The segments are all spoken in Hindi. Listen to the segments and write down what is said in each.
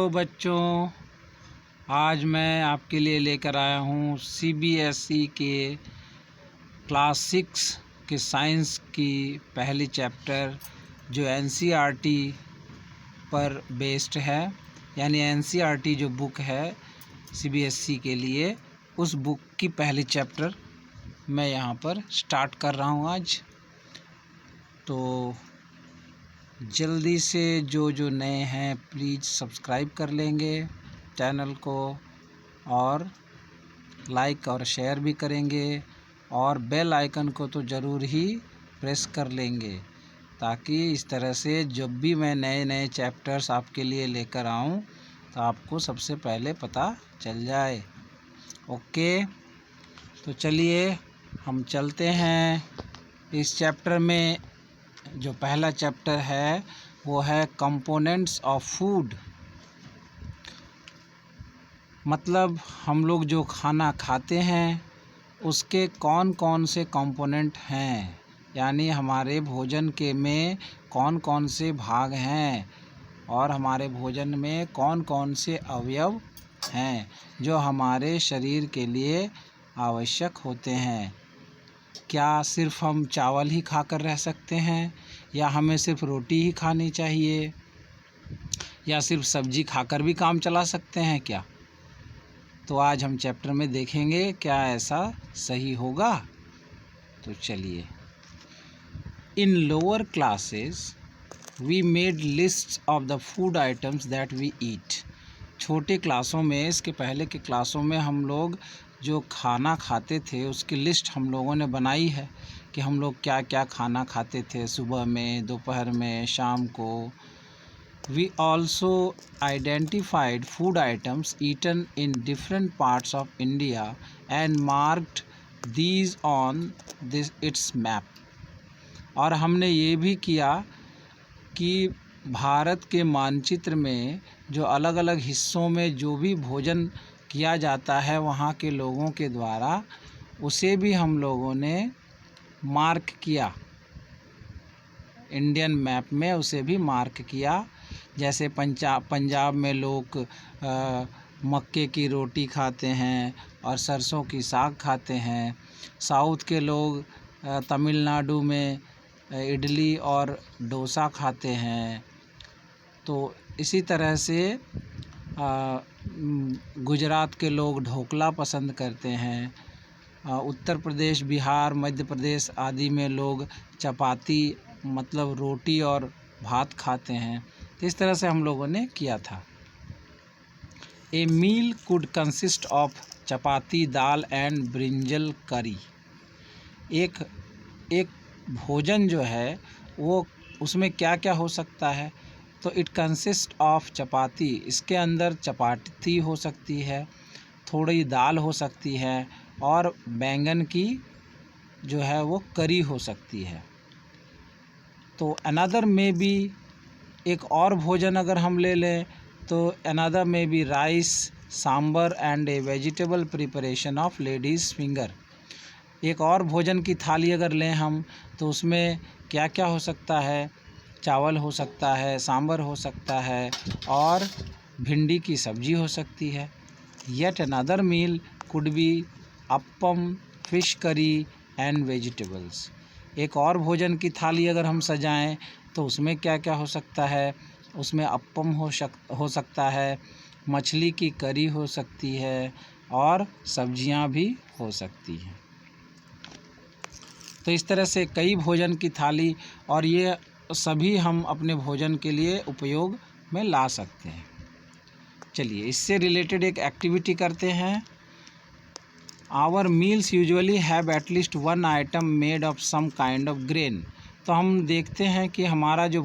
हेलो बच्चों, आज मैं आपके लिए लेकर आया हूँ सीबीएसई के क्लास 6 के साइंस की पहली चैप्टर जो एनसीईआरटी पर बेस्ड है। यानी एनसीईआरटी जो बुक है सीबीएसई के लिए, उस बुक की पहली चैप्टर मैं यहाँ पर स्टार्ट कर रहा हूँ आज। तो जल्दी से जो नए हैं प्लीज़ सब्सक्राइब कर लेंगे चैनल को, और लाइक और शेयर भी करेंगे, और बेल आइकन को तो ज़रूर ही प्रेस कर लेंगे, ताकि इस तरह से जब भी मैं नए चैप्टर्स आपके लिए लेकर आऊँ तो आपको सबसे पहले पता चल जाए। ओके, तो चलिए हम चलते हैं। इस चैप्टर में जो पहला चैप्टर है वो है कंपोनेंट्स ऑफ फूड। मतलब हम लोग जो खाना खाते हैं उसके कौन कौन से कंपोनेंट हैं, यानी हमारे भोजन के में कौन कौन से भाग हैं और हमारे भोजन में कौन कौन से अवयव हैं जो हमारे शरीर के लिए आवश्यक होते हैं। क्या सिर्फ हम चावल ही खाकर रह सकते हैं, या हमें सिर्फ रोटी ही खानी चाहिए, या सिर्फ सब्जी खाकर भी काम चला सकते हैं क्या? तो आज हम चैप्टर में देखेंगे क्या ऐसा सही होगा। तो चलिए, in lower classes we made lists of the food items that we eat. छोटे क्लासों में, इसके पहले के क्लासों में हम लोग जो खाना खाते थे उसकी लिस्ट हम लोगों ने बनाई है कि हम लोग क्या क्या खाना खाते थे, सुबह में, दोपहर में, शाम को। We also identified food items eaten in different parts of India and marked these on its map. और हमने ये भी किया कि भारत के मानचित्र में जो अलग अलग हिस्सों में जो भी भोजन किया जाता है वहाँ के लोगों के द्वारा, उसे भी हम लोगों ने मार्क किया। इंडियन मैप में उसे भी मार्क किया। जैसे पंजाब में लोग मक्के की रोटी खाते हैं और सरसों की साग खाते हैं। साउथ के लोग तमिलनाडु में इडली और डोसा खाते हैं। तो इसी तरह से गुजरात के लोग ढोकला पसंद करते हैं। उत्तर प्रदेश, बिहार, मध्य प्रदेश आदि में लोग चपाती मतलब रोटी और भात खाते हैं। तो इस तरह से हम लोगों ने किया था। A meal could consist of chapati, dal and brinjal curry. एक भोजन जो है वो उसमें क्या क्या हो सकता है, तो इट कंसिस्ट ऑफ चपाती, इसके अंदर चपाती हो सकती है, थोड़ी दाल हो सकती है, और बैंगन की जो है वो करी हो सकती है। तो अनदर में भी एक और भोजन अगर हम ले लें तो अनदर में भी rice, sambar and a vegetable preparation of ladies finger. एक और भोजन की थाली अगर लें हम तो उसमें क्या क्या हो सकता है, चावल हो सकता है, सांबर हो सकता है, और भिंडी की सब्जी हो सकती है। Yet another meal could be appam, fish curry and vegetables. एक और भोजन की थाली अगर हम सजाएं तो उसमें क्या क्या हो सकता है, उसमें अप्पम हो सकता है, मछली की करी हो सकती है, और सब्जियां भी हो सकती हैं। तो इस तरह से कई भोजन की थाली, और ये सभी हम अपने भोजन के लिए उपयोग में ला सकते हैं। चलिए, इससे रिलेटेड एक एक्टिविटी करते हैं। Our meals usually have at least one item made of some kind of grain. तो हम देखते हैं कि हमारे जो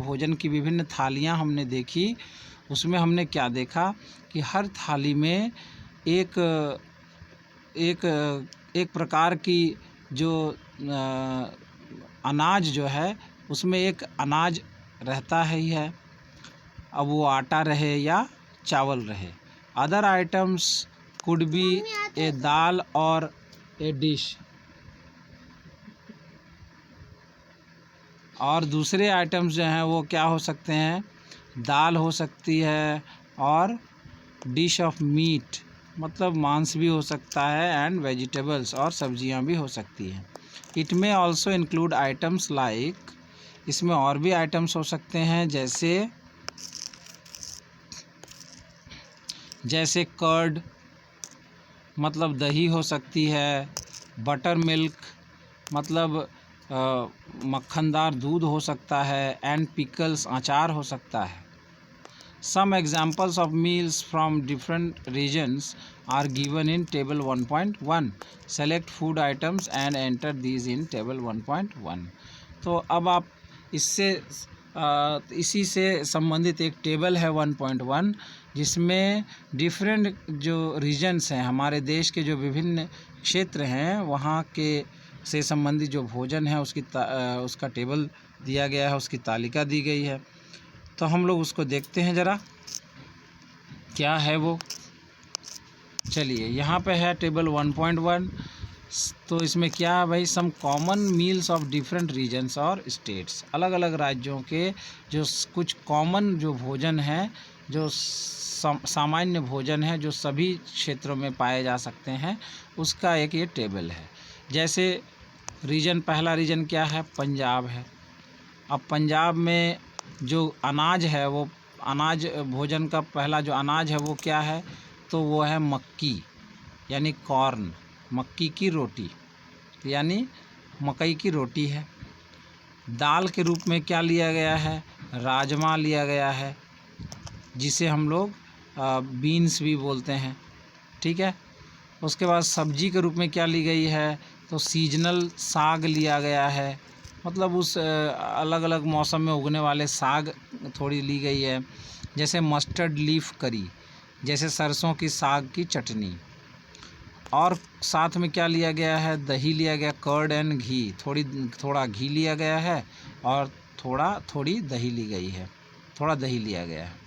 भोजन की विभिन्न थालियां हमने देखी, उसमें हमने क्या देखा कि हर थाली में एक प्रकार की जो अनाज जो है उसमें एक अनाज रहता ही है, अब वो आटा रहे या चावल रहे। अदर आइटम्स कुड बी ए दाल और ए डिश। और दूसरे आइटम्स जो हैं वो क्या हो सकते हैं, दाल हो सकती है, और डिश ऑफ मीट मतलब मांस भी हो सकता है, एंड वेजिटेबल्स और सब्जियां भी हो सकती हैं। इट में ऑल्सो इंक्लूड आइटम्स लाइक, इसमें और भी आइटम्स हो सकते हैं जैसे कर्ड मतलब दही हो सकती है, बटर मिल्क मतलब मक्खनदार दूध हो सकता है, एंड पिकल्स अचार हो सकता है। Some examples of meals from different regions are given in table 1.1. Select food items and enter these in table 1.1. तो अब आप इसी से संबंधित एक टेबल है 1.1 जिसमें डिफरेंट जो रीजन्स हैं, हमारे देश के जो विभिन्न क्षेत्र हैं वहाँ के से संबंधित जो भोजन है उसका टेबल दिया गया है, उसकी तालिका दी गई है। तो हम लोग उसको देखते हैं ज़रा क्या है वो। चलिए यहाँ पे है टेबल 1.1। तो इसमें क्या है भाई, some common meals of different regions और स्टेट्स, अलग अलग राज्यों के जो कुछ कॉमन जो भोजन है, जो सामान्य भोजन है जो सभी क्षेत्रों में पाए जा सकते हैं, उसका एक ये टेबल है। जैसे रीजन, पहला रीजन क्या है, पंजाब है। अब पंजाब में जो अनाज है वो अनाज भोजन का पहला जो अनाज है वो क्या है, तो वो है मक्की यानी कॉर्न, मक्की की रोटी यानी मकई की रोटी है। दाल के रूप में क्या लिया गया है, राजमा लिया गया है, जिसे हम लोग बीन्स भी बोलते हैं, ठीक है। उसके बाद सब्जी के रूप में क्या ली गई है, तो सीजनल साग लिया गया है, मतलब उस अलग अलग मौसम में उगने वाले साग थोड़ी ली गई है। जैसे मस्टर्ड लीफ करी, जैसे सरसों की साग की चटनी। और साथ में क्या लिया गया है, दही लिया गया, कर्ड एंड घी, थोड़ा घी लिया गया है और थोड़ी दही ली गई है, थोड़ा दही लिया गया है।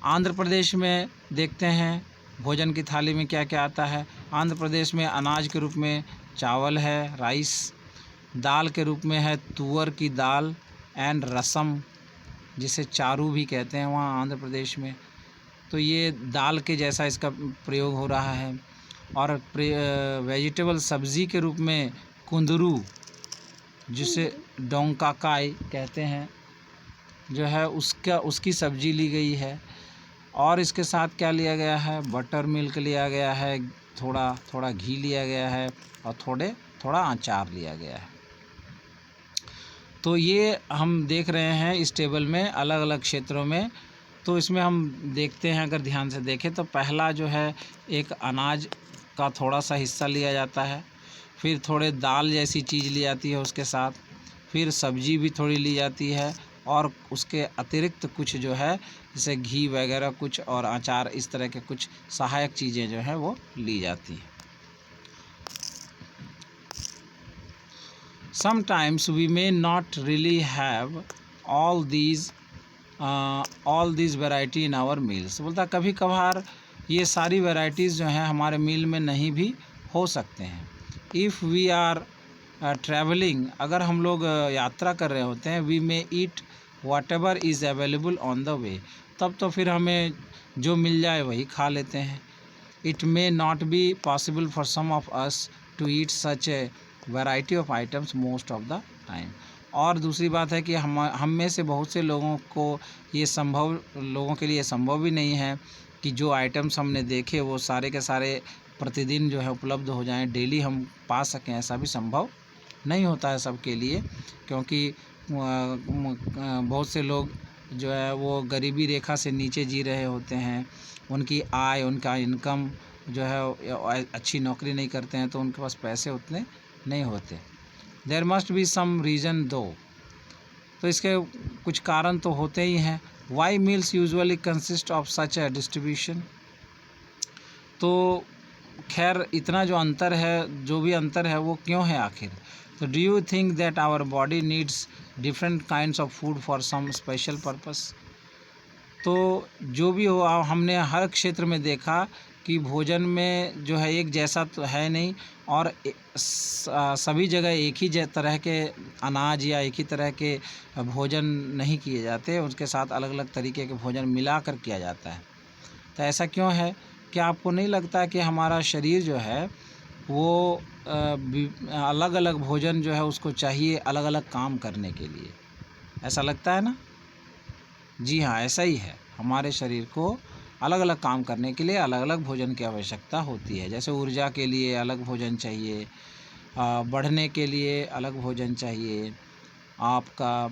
आंध्र प्रदेश में देखते हैं भोजन की थाली में क्या क्या आता है। आंध्र प्रदेश में अनाज के रूप में चावल है, राइस। दाल के रूप में है तुअर की दाल एंड रसम, जिसे चारू भी कहते हैं वहाँ आंध्र प्रदेश में। तो ये दाल के जैसा इसका प्रयोग हो रहा है। और वेजिटेबल सब्ज़ी के रूप में कुंदरू, जिसे डोंकाकाई कहते हैं, जो है उसकी सब्ज़ी ली गई है। और इसके साथ क्या लिया गया है, बटर मिल्क लिया गया है, थोड़ा घी लिया गया है और थोड़ा अचार लिया गया है। तो ये हम देख रहे हैं इस टेबल में अलग अलग क्षेत्रों में। तो इसमें हम देखते हैं, अगर ध्यान से देखें तो पहला जो है एक अनाज का थोड़ा सा हिस्सा लिया जाता है, फिर थोड़े दाल जैसी चीज़ ली जाती है उसके साथ, फिर सब्जी भी थोड़ी ली जाती है और उसके अतिरिक्त कुछ जो है जैसे घी वगैरह कुछ और अचार, इस तरह के कुछ सहायक चीज़ें जो हैं वो ली जाती हैं। Sometimes we may not really have all these variety in our meals। बोलता कभी कभार ये सारी वैरायटीज़ जो हैं हमारे मील में नहीं भी हो सकते हैं। If we are traveling, अगर हम लोग यात्रा कर रहे होते हैं, we may eat whatever is available on the way, तब तो फिर हमें जो मिल जाए वही खा लेते हैं। It may not be possible for some of us to eat such a variety of items most of the time। और दूसरी बात है कि हम में से बहुत से लोगों के लिए संभव भी नहीं है कि जो आइटम्स हमने देखे वो सारे के सारे प्रतिदिन जो है उपलब्ध हो जाएं, डेली हम पा सकें, ऐसा भी संभव नहीं होता है सबके लिए। क्योंकि बहुत से लोग जो है वो गरीबी रेखा से नीचे जी रहे होते हैं, उनकी आय, उनका इनकम जो है अच्छी नौकरी नहीं करते हैं, तो उनके पास पैसे उतने नहीं होते। There must be some reason दो, तो इसके कुछ कारण तो होते ही हैं। Why meals usually consist of such a distribution. तो खैर इतना जो अंतर है, जो भी अंतर है वो क्यों है आखिर। तो do you think that our body needs different kinds of food for some special purpose. तो जो भी हो, हमने हर क्षेत्र में देखा कि भोजन में जो है एक जैसा तो है नहीं, और सभी जगह एक ही तरह के अनाज या एक ही तरह के भोजन नहीं किए जाते, उसके साथ अलग अलग तरीके के भोजन मिलाकर किया जाता है। तो ऐसा क्यों है? क्या आपको नहीं लगता कि हमारा शरीर जो है वो अलग अलग भोजन जो है उसको चाहिए अलग अलग काम करने के लिए? ऐसा लगता है ना? जी हाँ, ऐसा ही है। हमारे शरीर को अलग अलग काम करने के लिए अलग अलग भोजन की आवश्यकता होती है। जैसे ऊर्जा के लिए अलग भोजन चाहिए, बढ़ने के लिए अलग भोजन चाहिए आपका,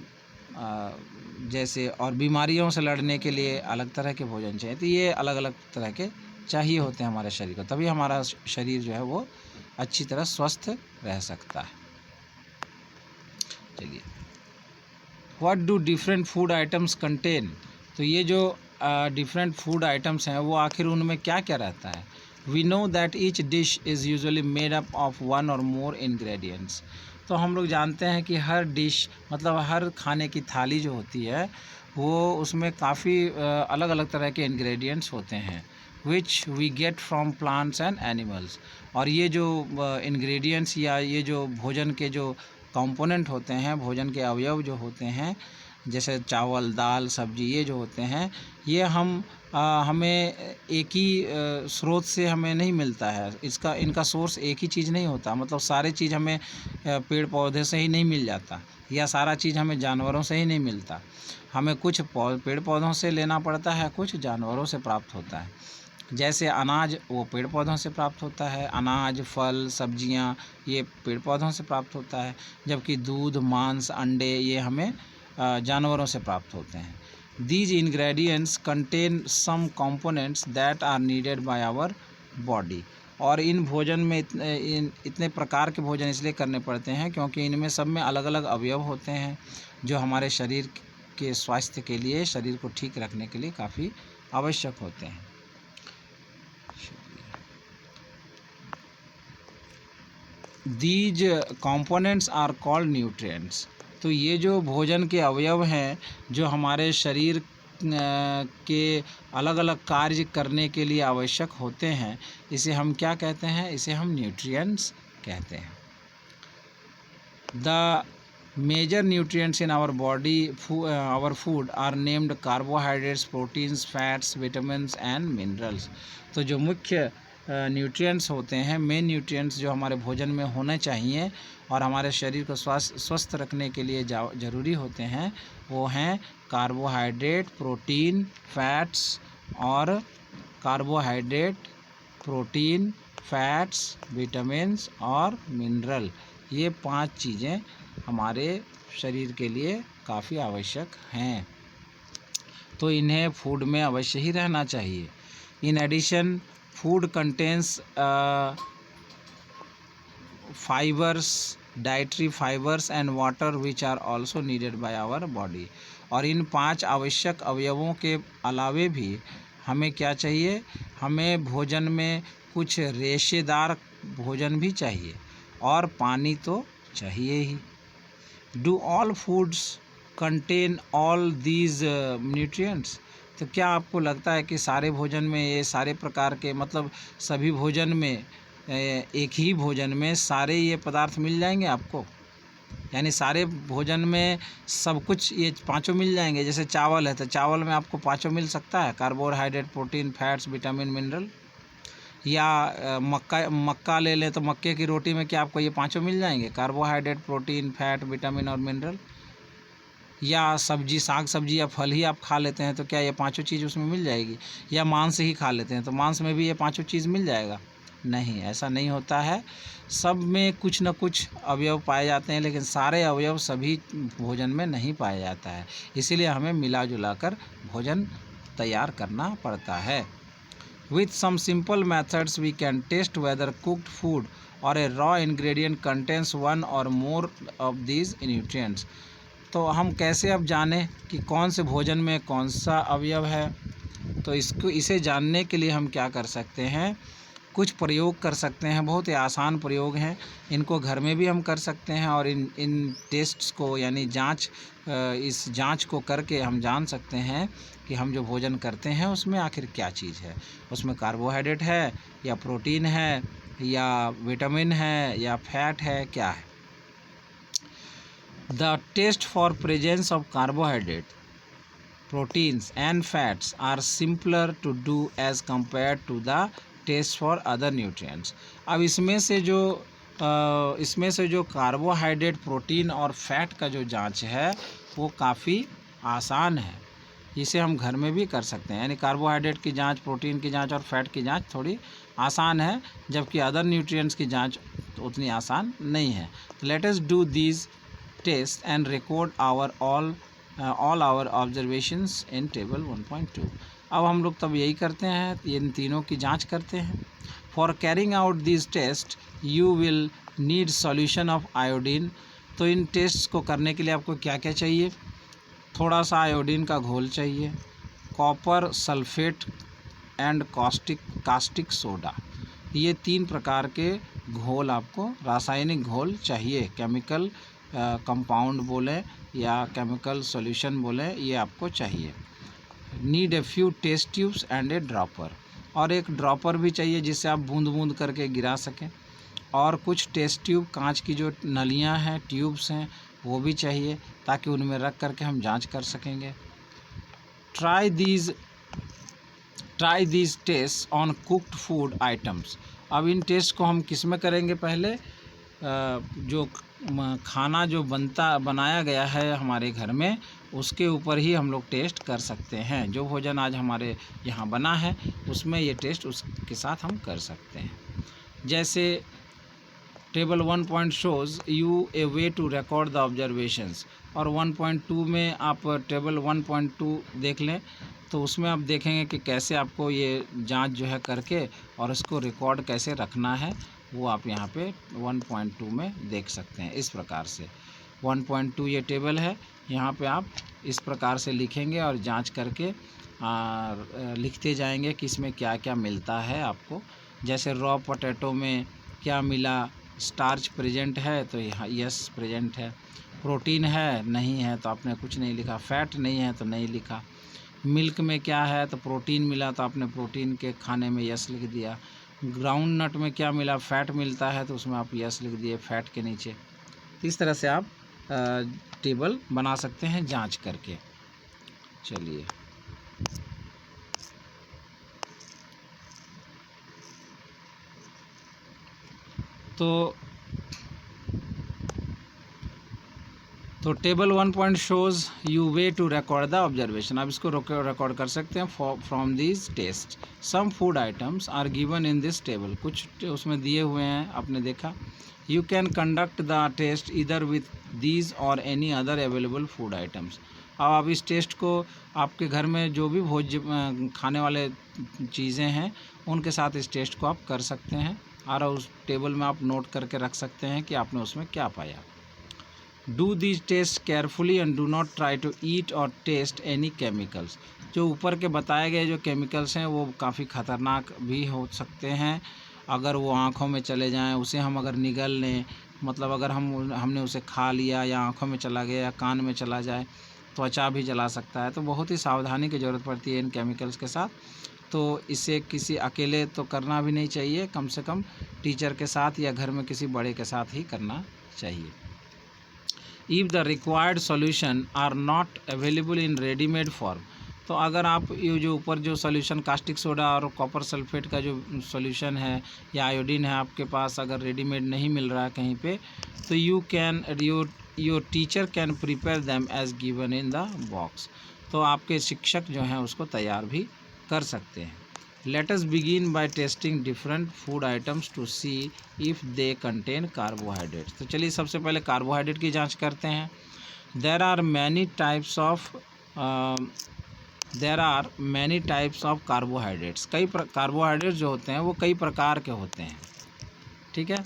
जैसे और बीमारियों से लड़ने के लिए अलग तरह के भोजन चाहिए। तो ये अलग अलग तरह के चाहिए होते हैं हमारे शरीर को, तभी हमारा शरीर जो है वो अच्छी तरह स्वस्थ रह सकता है। चलिए, what do different food items contain? तो ये जो डिफरेंट फूड आइटम्स हैं वो आखिर उनमें क्या क्या रहता है? We know that each dish is usually made up of one और मोर इंग्रेडिएंट्स। तो हम लोग जानते हैं कि हर डिश मतलब हर खाने की थाली जो होती है वो उसमें काफ़ी अलग अलग तरह के इंग्रेडिएंट्स होते हैं, which we get from plants and animals. और ये जो इंग्रेडिएंट्स या ये जो भोजन के जो कंपोनेंट होते हैं, भोजन के अवयव जो होते हैं, जैसे चावल, दाल, सब्जी, ये जो होते हैं ये हमें एक ही स्रोत से हमें नहीं मिलता है। इनका सोर्स एक ही चीज़ नहीं होता, मतलब सारे चीज़ हमें पेड़ पौधे से ही नहीं मिल जाता, या सारा चीज़ हमें जानवरों से ही नहीं मिलता। हमें कुछ पेड़ पौधों से लेना पड़ता है, कुछ जानवरों से प्राप्त होता है। जैसे अनाज वो पेड़ पौधों से प्राप्त होता है, अनाज, फल, सब्जियां ये पेड़ पौधों से प्राप्त होता है, जबकि दूध, मांस, अंडे ये हमें जानवरों से प्राप्त होते हैं। These ingredients contain some components that are needed by our body. और इन भोजन में इतने प्रकार के भोजन इसलिए करने पड़ते हैं क्योंकि इनमें सब में अलग अलग अवयव होते हैं जो हमारे शरीर के स्वास्थ्य के लिए, शरीर को ठीक रखने के लिए काफ़ी आवश्यक होते हैं। These components are called nutrients. तो ये जो भोजन के अवयव हैं जो हमारे शरीर के अलग अलग कार्य करने के लिए आवश्यक होते हैं, इसे हम क्या कहते हैं? इसे हम न्यूट्रिएंट्स कहते हैं। The major nutrients in our body our food are named carbohydrates, proteins, fats, vitamins and minerals. तो जो मुख्य न्यूट्रिएंट्स होते हैं, मेन न्यूट्रिएंट्स जो हमारे भोजन में होने चाहिए और हमारे शरीर को स्वस्थ रखने के लिए ज़रूरी होते हैं, वो हैं कार्बोहाइड्रेट, प्रोटीन, फैट्स और कार्बोहाइड्रेट, प्रोटीन, फैट्स, विटामिन्स और मिनरल। ये 5 चीज़ें हमारे शरीर के लिए काफ़ी आवश्यक हैं, तो इन्हें फूड में अवश्य ही रहना चाहिए। In addition food contains fibres, dietary fibres and water which are also needed by our body. और इन 5 आवश्यक अवयवों के अलावे भी हमें क्या चाहिए? हमें भोजन में कुछ रेशेदार भोजन भी चाहिए और पानी तो चाहिए ही। Do all foods contain all these nutrients? तो क्या आपको लगता है कि सारे भोजन में ये सारे प्रकार के, मतलब सभी भोजन में एक ही भोजन में सारे ये पदार्थ मिल जाएंगे आपको? यानी सारे भोजन में सब कुछ ये 5 मिल जाएंगे? जैसे चावल है तो चावल में आपको 5 मिल सकता है, carbohydrate, protein, fats, vitamin, mineral. या मक्का ले लें तो मक्के की रोटी में क्या आपको ये 5 मिल जाएंगे? कार्बोहाइड्रेट, प्रोटीन, फैट, विटामिन और मिनरल। या सब्जी, साग सब्जी या फल ही आप खा लेते हैं तो क्या ये 5 चीज़ उसमें मिल जाएगी? या मांस ही खा लेते हैं तो मांस में भी ये 5 चीज़ मिल जाएगा? नहीं, ऐसा नहीं होता है। सब में कुछ न कुछ अवयव पाए जाते हैं, लेकिन सारे अवयव सभी भोजन में नहीं पाया जाता है, इसीलिए हमें मिला जुला कर भोजन तैयार करना पड़ता है। With some simple methods we can test whether cooked food or a raw ingredient contains one or more of these nutrients। तो हम कैसे अब जानें कि कौन से भोजन में कौन सा अवयव है? तो इसे जानने के लिए हम क्या कर सकते हैं कुछ प्रयोग कर सकते हैं, बहुत ही आसान प्रयोग हैं, इनको घर में भी हम कर सकते हैं और इन टेस्ट्स को यानी इस जांच को करके हम जान सकते हैं कि हम जो भोजन करते हैं उसमें आखिर क्या चीज़ है, उसमें कार्बोहाइड्रेट है या प्रोटीन है या विटामिन है या फैट है, क्या है। The test for presence of carbohydrate, proteins and fats are simpler to do as compared to the test for other nutrients। अब इसमें से जो कार्बोहाइड्रेट, प्रोटीन और फैट का जो जांच है वो काफ़ी आसान है, इसे हम घर में भी कर सकते हैं। यानी कार्बोहाइड्रेट की जांच, प्रोटीन की जांच और फैट की जांच थोड़ी आसान है, जबकि अदर न्यूट्रिएंट्स की जांच तो उतनी आसान नहीं है। तो let us do these test and record all our observations in table 1.2। अब हम लोग तब यही करते हैं, इन तीनों की जांच करते हैं। For carrying out this test you will need solution of iodine. तो इन टेस्ट को करने के लिए आपको क्या क्या चाहिए? थोड़ा सा आयोडीन का घोल चाहिए, copper sulphate and caustic soda, ये 3 प्रकार के घोल आपको, रासायनिक घोल चाहिए, केमिकल कंपाउंड बोले या केमिकल सॉल्यूशन बोले, ये आपको चाहिए। Need a few test tubes and a dropper, और एक ड्रॉपर भी चाहिए जिससे आप बूंद बूंद करके गिरा सकें, और कुछ टेस्ट ट्यूब, कांच की जो नलियां हैं, ट्यूब्स हैं, वो भी चाहिए ताकि उनमें रख करके हम जांच कर सकेंगे। Try these test on cooked food items. अब इन टेस्ट को हम किस में करेंगे? पहले जो खाना जो बनाया गया है हमारे घर में, उसके ऊपर ही हम लोग टेस्ट कर सकते हैं। जो भोजन आज हमारे यहाँ बना है उसमें ये टेस्ट उसके साथ हम कर सकते हैं। जैसे table 1 shows you a way to record the observations, और 1.2 में आप टेबल 1.2 देख लें तो उसमें आप देखेंगे कि कैसे आपको ये जांच जो है करके और इसको रिकॉर्ड कैसे रखना है, वो आप यहाँ पे 1.2 में देख सकते हैं। इस प्रकार से 1.2 ये टेबल है, यहाँ पे आप इस प्रकार से लिखेंगे और जांच करके लिखते जाएंगे कि इसमें क्या क्या मिलता है आपको। जैसे रॉ पोटैटो में क्या मिला? स्टार्च प्रेजेंट है तो यहाँ यस प्रेजेंट है, प्रोटीन है नहीं है तो आपने कुछ नहीं लिखा, फैट नहीं है तो नहीं लिखा। मिल्क में क्या है? तो प्रोटीन मिला तो आपने प्रोटीन के खाने में यस लिख दिया। ग्राउंड नट में क्या मिला? फैट मिलता है तो उसमें आप यस लिख दिए फैट के नीचे। इस तरह से आप टेबल बना सकते हैं जांच करके। चलिए, तो table 1 shows you way to record the observation. अब इसको रिकॉर्ड कर सकते हैं from this test. Some food items are given in this table, कुछ उसमें दिए हुए हैं, आपने देखा। You can conduct the test इधर with these or any other available food items. अब आप इस टेस्ट को आपके घर में जो भी खाने वाले चीज़ें हैं उनके साथ इस टेस्ट को आप कर सकते हैं, और उस टेबल में आप नोट करके रख सकते हैं कि आपने उसमें क्या पाया। Do these tests carefully and do not try to eat or taste any chemicals। जो ऊपर के बताए गए जो केमिकल्स हैं वो काफ़ी ख़तरनाक भी हो सकते हैं, अगर वो आँखों में चले जाएं, उसे हम अगर निगल लें, मतलब अगर हमने उसे खा लिया या आँखों में चला गया या कान में चला जाए, त्वचा भी जला सकता है। तो बहुत ही सावधानी की ज़रूरत पड़ती है इन केमिकल्स के साथ। तो इसे किसी अकेले तो करना भी नहीं चाहिए, कम से कम टीचर के साथ या घर में किसी बड़े के साथ ही करना चाहिए। If the required solution are not available in readymade form, तो अगर आप ये जो ऊपर जो सॉल्यूशन कास्टिक सोडा और कॉपर सल्फेट का जो सॉल्यूशन है या आयोडीन है आपके पास अगर रेडीमेड नहीं मिल रहा है कहीं पे, तो your teacher can prepare them as given in the box. तो आपके शिक्षक जो हैं उसको तैयार भी कर सकते हैं। Let us begin by testing different food items to see if they contain carbohydrates। तो चलिए सबसे पहले कार्बोहाइड्रेट की जांच करते हैं। There are many types of carbohydrates। कई कार्बोहाइड्रेट्स जो होते हैं वो कई प्रकार के होते हैं, ठीक है।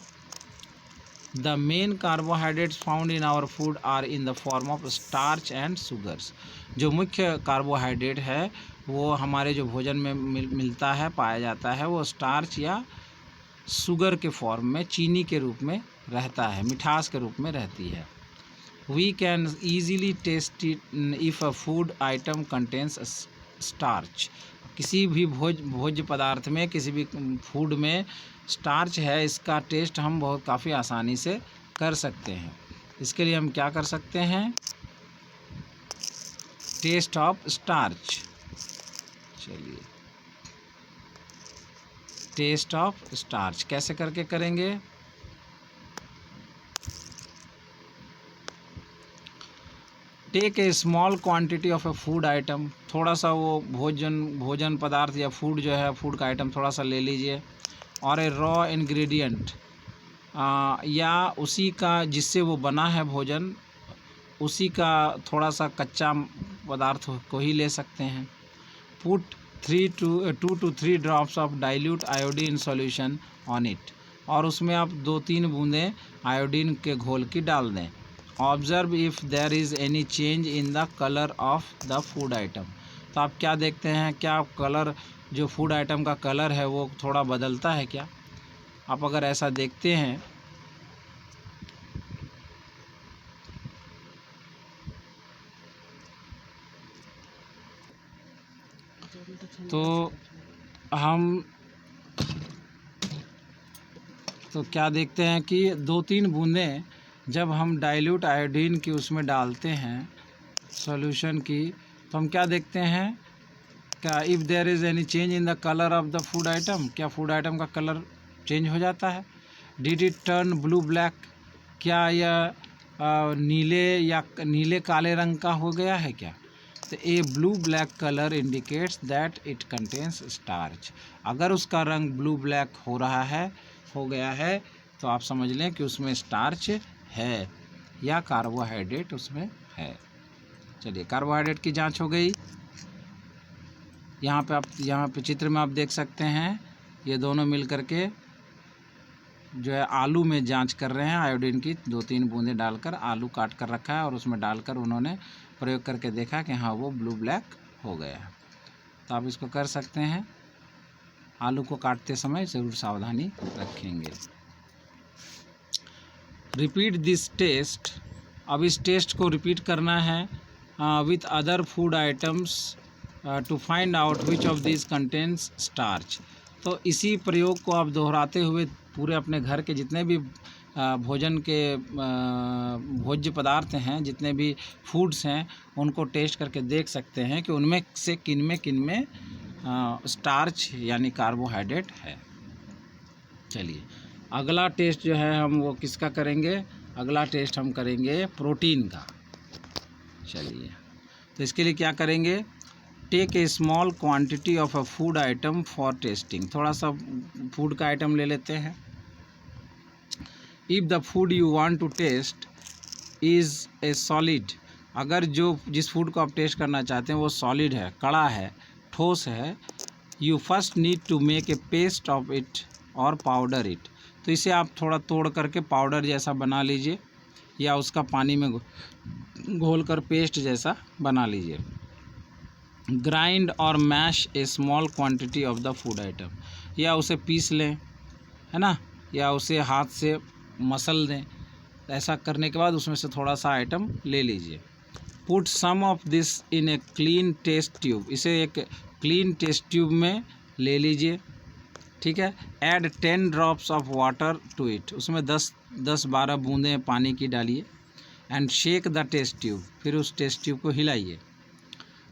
The main carbohydrates found in our food are in the form of starch and sugars। जो मुख्य कार्बोहाइड्रेट है वो हमारे जो भोजन में मिलता है, पाया जाता है, वो स्टार्च या शुगर के फॉर्म में, चीनी के रूप में रहता है, मिठास के रूप में रहती है। We can easily test it if a food item contains starch. किसी भी भोज्य पदार्थ में, किसी भी फूड में स्टार्च है, इसका टेस्ट हम बहुत काफ़ी आसानी से कर सकते हैं। इसके लिए हम क्या कर सकते हैं? Test of starch. चलिए, टेस्ट ऑफ स्टार्च कैसे करके करेंगे? Take a small quantity of a food item. थोड़ा सा वो भोजन पदार्थ या फूड जो है, फूड का आइटम थोड़ा सा ले लीजिए। और ए रॉ इंग्रेडिएंट, या उसी का जिससे वो बना है भोजन, उसी का थोड़ा सा कच्चा पदार्थ को ही ले सकते हैं। Put 2 to 3 drops of dilute iodine solution on it. और उसमें आप 2-3 बूंदें आयोडीन के घोल की डाल दें। Observe if there is any change in the colour of the food item. तो आप क्या देखते हैं, क्या कलर, जो फूड आइटम का कलर है वो थोड़ा बदलता है क्या? आप अगर ऐसा देखते हैं तो हम तो क्या देखते हैं कि 2-3 बूंदें जब हम डाइल्यूट आयोडीन की उसमें डालते हैं, सॉल्यूशन की, तो हम क्या देखते हैं? क्या if there is any change in the colour of the food item, क्या फूड आइटम का कलर चेंज हो जाता है? Did it turn blue black, क्या यह नीले काले रंग का हो गया है क्या? तो a blue black colour indicates that it contains starch. अगर उसका रंग ब्लू ब्लैक हो गया है तो आप समझ लें कि उसमें स्टार्च है या कार्बोहाइड्रेट उसमें है। चलिए, कार्बोहाइड्रेट की जांच हो गई। यहाँ पे चित्र में आप देख सकते हैं, ये दोनों मिल करके जो है आलू में जांच कर रहे हैं। आयोडीन की 2-3 बूंदें डालकर आलू काट कर रखा है और उसमें डालकर उन्होंने प्रयोग करके देखा कि हाँ, वो ब्लू ब्लैक हो गया है। तो आप इसको कर सकते हैं। आलू को काटते समय ज़रूर सावधानी रखेंगे। Repeat this test. अब इस टेस्ट को रिपीट करना है with other food items to find out which of this contains starch. तो इसी प्रयोग को आप दोहराते हुए पूरे अपने घर के जितने भी भोजन के भोज्य पदार्थ हैं, जितने भी फूड्स हैं, उनको टेस्ट करके देख सकते हैं कि उनमें से किन में स्टार्च यानी कार्बोहाइड्रेट है। चलिए, अगला टेस्ट जो है हम वो किसका करेंगे? अगला टेस्ट हम करेंगे प्रोटीन का। चलिए, तो इसके लिए क्या करेंगे? Take a small quantity of a food item for testing. थोड़ा सा फूड का आइटम ले लेते हैं। If the food you want to test is a solid. अगर जिस फूड को आप टेस्ट करना चाहते हैं वो सॉलिड है, कड़ा है, ठोस है, you first need to make a paste of it or powder it. तो इसे आप थोड़ा तोड़ करके पाउडर जैसा बना लीजिए या उसका पानी में घोल कर पेस्ट जैसा बना लीजिए। Grind or mash a small quantity of the food item, या उसे पीस लें, है ना, या उसे हाथ से मसल दें। ऐसा करने के बाद उसमें से थोड़ा सा आइटम ले लीजिए। Put some of this in a clean test tube. इसे एक क्लीन टेस्ट ट्यूब में ले लीजिए, ठीक है। Add 10 drops of water to it. उसमें 10-12 बूंदें पानी की डालिए। And shake the test tube. फिर उस टेस्ट ट्यूब को हिलाइए।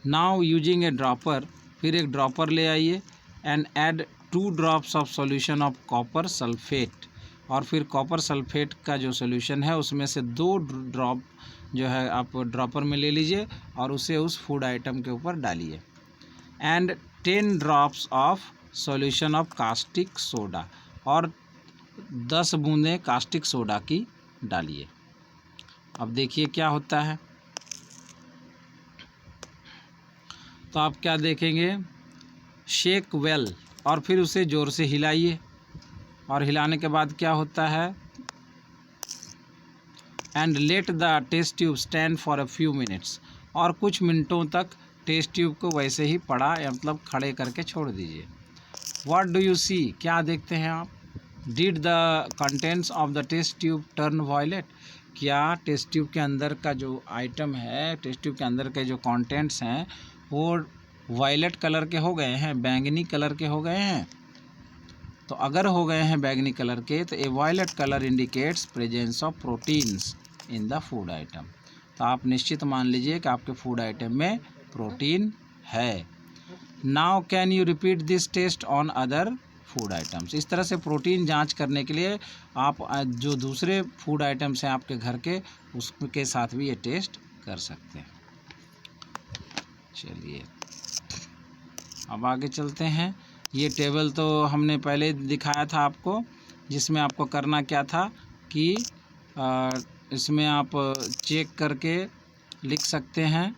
नाउ यूजिंग ए ड्रॉपर, फिर एक ड्रॉपर ले आइए। And add 2 drops of solution of copper sulphate. और फिर कॉपर सल्फेट का जो सॉल्यूशन है उसमें से 2 ड्रॉप जो है आप ड्रॉपर में ले लीजिए और उसे उस फूड आइटम के ऊपर डालिए। And 10 drops of solution of caustic soda. और 10 बूंदें कास्टिक सोडा की डालिए। अब देखिए क्या होता है। तो आप क्या देखेंगे? शेक वेल, और फिर उसे ज़ोर से हिलाइए। और हिलाने के बाद क्या होता है? And let the test tube stand for a few minutes. और कुछ मिनटों तक टेस्ट ट्यूब को वैसे ही पड़ा या मतलब खड़े करके छोड़ दीजिए। What do you see? क्या देखते हैं आप? Did the contents of the test tube turn violet, क्या टेस्ट ट्यूब के अंदर का जो आइटम है, टेस्ट ट्यूब के अंदर के जो कंटेंट्स हैं वो वायलेट कलर के हो गए हैं, बैंगनी कलर के हो गए हैं? तो अगर हो गए हैं बैंगनी कलर के तो a violet colour indicates presence of proteins in the food item. तो आप निश्चित मान लीजिए कि आपके फूड आइटम में प्रोटीन है। Now can you repeat this test on other food items. इस तरह से प्रोटीन जांच करने के लिए आप जो दूसरे फूड आइटम्स हैं आपके घर के, उसके साथ भी ये टेस्ट कर सकते हैं। चलिए अब आगे चलते हैं। ये टेबल तो हमने पहले दिखाया था आपको, जिसमें आपको करना क्या था कि इसमें आप चेक करके लिख सकते हैं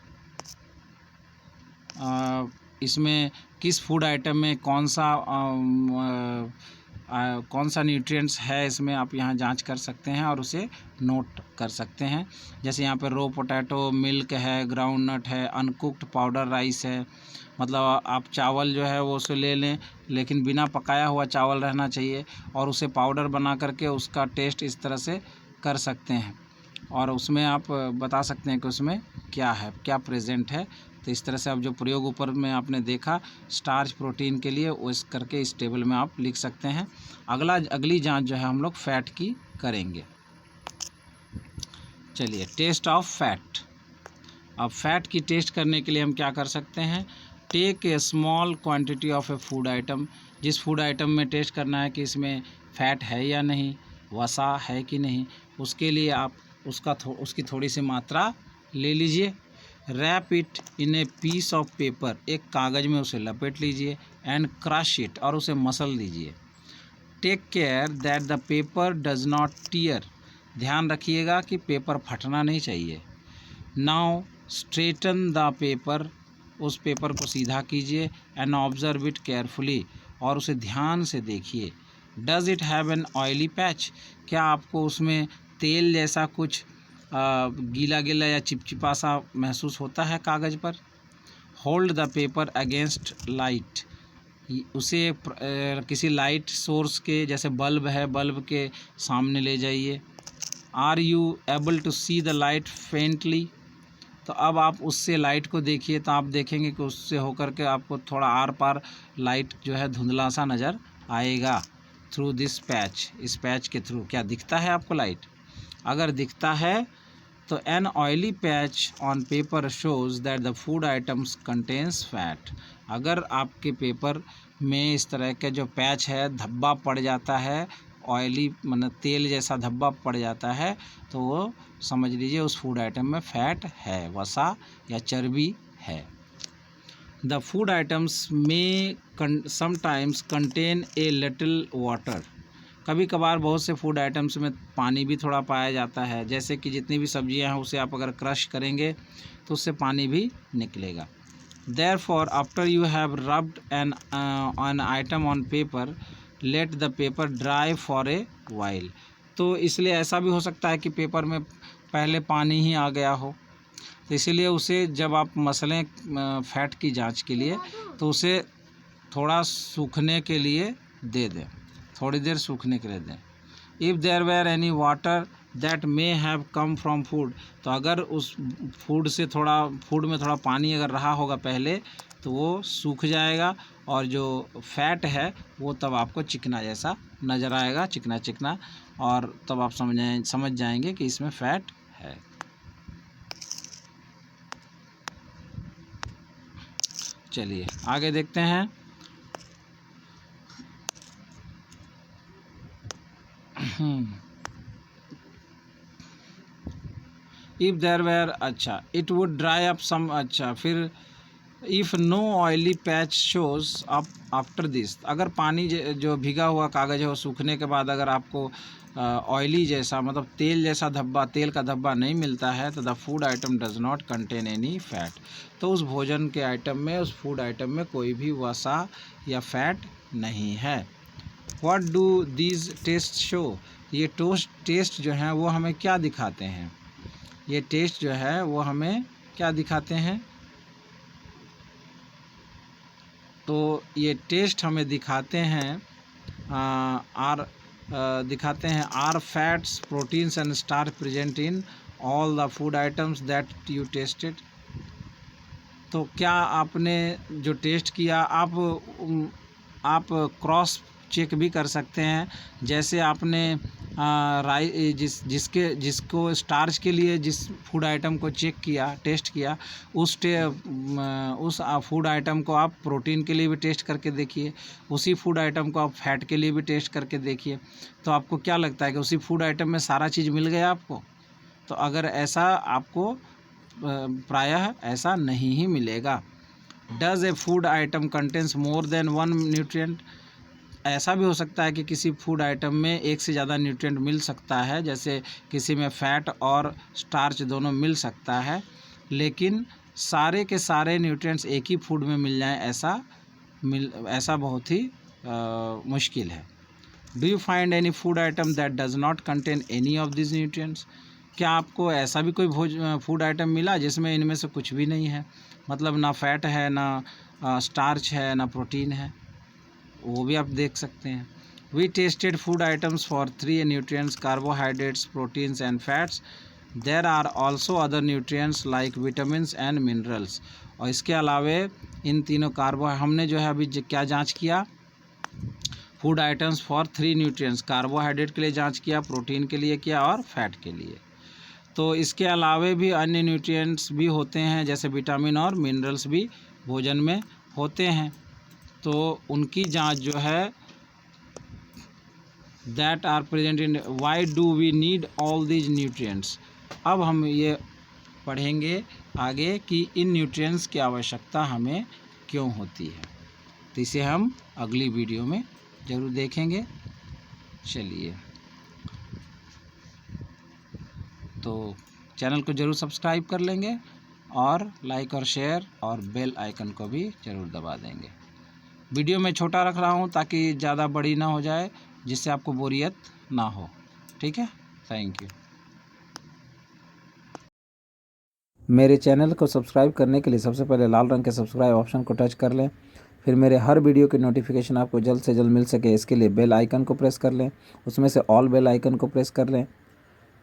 इसमें किस फूड आइटम में कौन सा न्यूट्रिएंट्स है, इसमें आप यहाँ जांच कर सकते हैं और उसे नोट कर सकते हैं। जैसे यहाँ पे रो पोटैटो, मिल्क है, ग्राउंड नट है, अनकुक्ड पाउडर राइस है। मतलब आप चावल जो है वो उसे ले लें, लेकिन बिना पकाया हुआ चावल रहना चाहिए, और उसे पाउडर बना करके उसका टेस्ट इस तरह से कर सकते हैं, और उसमें आप बता सकते हैं कि उसमें क्या है, क्या प्रेजेंट है। तो इस तरह से आप जो प्रयोग ऊपर में आपने देखा स्टार्च प्रोटीन के लिए, वो इस करके इस टेबल में आप लिख सकते हैं। अगली जांच जो है हम लोग फैट की करेंगे। चलिए, टेस्ट ऑफ फैट। अब फैट की टेस्ट करने के लिए हम क्या कर सकते हैं? Take a small quantity of a food item. जिस फूड आइटम में टेस्ट करना है कि इसमें फ़ैट है या नहीं, वसा है कि नहीं, उसके लिए आप उसकी थोड़ी सी मात्रा ले लीजिए। Wrap it in a piece of paper. एक कागज़ में उसे लपेट लीजिए। एंड क्रश इट, और उसे मसल दीजिए। Take care that the paper does not tear. ध्यान रखिएगा कि पेपर फटना नहीं चाहिए। Now straighten the paper. उस पेपर को सीधा कीजिए। एंड ऑब्जर्व इट केयरफुली, और उसे ध्यान से देखिए। Does it have an oily patch. क्या आपको उसमें तेल जैसा कुछ गीला गीला या चिपचिपा सा महसूस होता है कागज़ पर? Hold the paper against light. उसे किसी लाइट सोर्स के, जैसे बल्ब है, बल्ब के सामने ले जाइए। Are you able to see the light faintly. तो अब आप उससे लाइट को देखिए, तो आप देखेंगे कि उससे होकर के आपको थोड़ा आर पार लाइट जो है धुंधला सा नज़र आएगा। थ्रू दिस पैच, इस पैच के थ्रू क्या दिखता है आपको लाइट? अगर दिखता है तो an oily patch on paper shows that the food items contains fat. अगर आपके पेपर में इस तरह का जो पैच है, धब्बा पड़ जाता है, ऑयली मतलब तेल जैसा धब्बा पड़ जाता है, तो वो समझ लीजिए उस फूड आइटम में फ़ैट है, वसा या चर्बी है। द फूड आइटम्स में sometimes contain a little water. कभी कभार बहुत से फूड आइटम्स में पानी भी थोड़ा पाया जाता है। जैसे कि जितनी भी सब्जियां हैं उसे आप अगर क्रश करेंगे तो उससे पानी भी निकलेगा। Therefore after you have rubbed an item on paper, let the paper dry for a while. तो इसलिए ऐसा भी हो सकता है कि पेपर में पहले पानी ही आ गया हो, तो इसीलिए उसे जब आप मसलें फैट की जांच के लिए, तो उसे थोड़ा सूखने के लिए दे दें, थोड़ी देर सूखने के लिए दें। If there were any water that may have come from food. तो अगर उस फूड में थोड़ा पानी अगर रहा होगा पहले, तो वो सूख जाएगा, और जो फैट है वो तब आपको चिकना जैसा नज़र आएगा, चिकना चिकना, और तब आप समझ जाएंगे कि इसमें फ़ैट है। चलिए आगे देखते हैं। इफ़ देयर वेयर, अच्छा, it would dry up some, अच्छा, फिर if no oily patch shows up after this. अगर पानी जो भीगा हुआ कागज़ है वो सूखने के बाद अगर आपको ऑयली जैसा, मतलब तेल जैसा धब्बा, तेल का धब्बा नहीं मिलता है, तो the food item does not contain any fat. तो उस भोजन के आइटम में, उस फूड आइटम में कोई भी वसा या फैट नहीं है। What do these test show. ये टेस्ट जो हैं वो हमें क्या दिखाते हैं? ये टेस्ट जो है वो हमें क्या दिखाते हैं? तो ये टेस्ट हमें दिखाते हैं दिखाते हैं। Are fats, proteins and starch present in all the food items that you tested. तो क्या आपने जो टेस्ट किया, आप क्रॉस चेक भी कर सकते हैं। जैसे आपने जिसको स्टार्च के लिए जिस फूड आइटम को चेक किया, टेस्ट किया, उस फूड आइटम को आप प्रोटीन के लिए भी टेस्ट करके देखिए, उसी फूड आइटम को आप फैट के लिए भी टेस्ट करके देखिए। तो आपको क्या लगता है कि उसी फूड आइटम में सारा चीज़ मिल गया आपको? तो अगर ऐसा आपको प्रायः ऐसा नहीं ही मिलेगा। Does a food item contains more than one nutrient. ऐसा भी हो सकता है कि किसी फूड आइटम में एक से ज़्यादा न्यूट्रिएंट मिल सकता है, जैसे किसी में फैट और स्टार्च दोनों मिल सकता है, लेकिन सारे के सारे न्यूट्रिएंट्स एक ही फूड में मिल जाएं ऐसा बहुत ही मुश्किल है। Do you find any food item that does not contain any of this nutrients. क्या आपको ऐसा भी कोई फूड आइटम मिला जिसमें इनमें से कुछ भी नहीं है, मतलब ना फैट है, ना स्टार्च है, ना प्रोटीन है? वो भी आप देख सकते हैं। We tested food items for 3 nutrients, carbohydrates, proteins and fats. There are also other nutrients like vitamins and minerals. और इसके अलावे इन तीनों हमने जो है अभी क्या जाँच किया, food items for 3 nutrients, carbohydrate के लिए जाँच किया, प्रोटीन के लिए किया और फैट के लिए। तो इसके अलावे भी अन्य न्यूट्रिएंट्स भी होते हैं, जैसे विटामिन और मिनरल्स भी भोजन में होते हैं। तो उनकी जांच जो है, that are present in, why do we need all these nutrients. अब हम ये पढ़ेंगे आगे कि इन न्यूट्रिएंट्स की आवश्यकता हमें क्यों होती है। तो इसे हम अगली वीडियो में ज़रूर देखेंगे। चलिए, तो चैनल को ज़रूर सब्सक्राइब कर लेंगे और लाइक और शेयर और बेल आइकन को भी ज़रूर दबा देंगे। वीडियो मैं छोटा रख रहा हूँ ताकि ज़्यादा बड़ी ना हो जाए, जिससे आपको बोरियत ना हो। ठीक है, थैंक यू। मेरे चैनल को सब्सक्राइब करने के लिए सबसे पहले लाल रंग के सब्सक्राइब ऑप्शन को टच कर लें। फिर मेरे हर वीडियो की नोटिफिकेशन आपको जल्द से जल्द मिल सके, इसके लिए बेल आइकन को प्रेस कर लें, उसमें से ऑल बेल आइकन को प्रेस कर लें।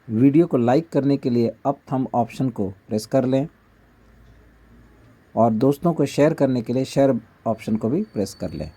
वीडियो को लाइक करने के लिए अप थंब ऑप्शन को प्रेस कर लें और दोस्तों को शेयर करने के लिए शेयर ऑप्शन को भी प्रेस कर लें।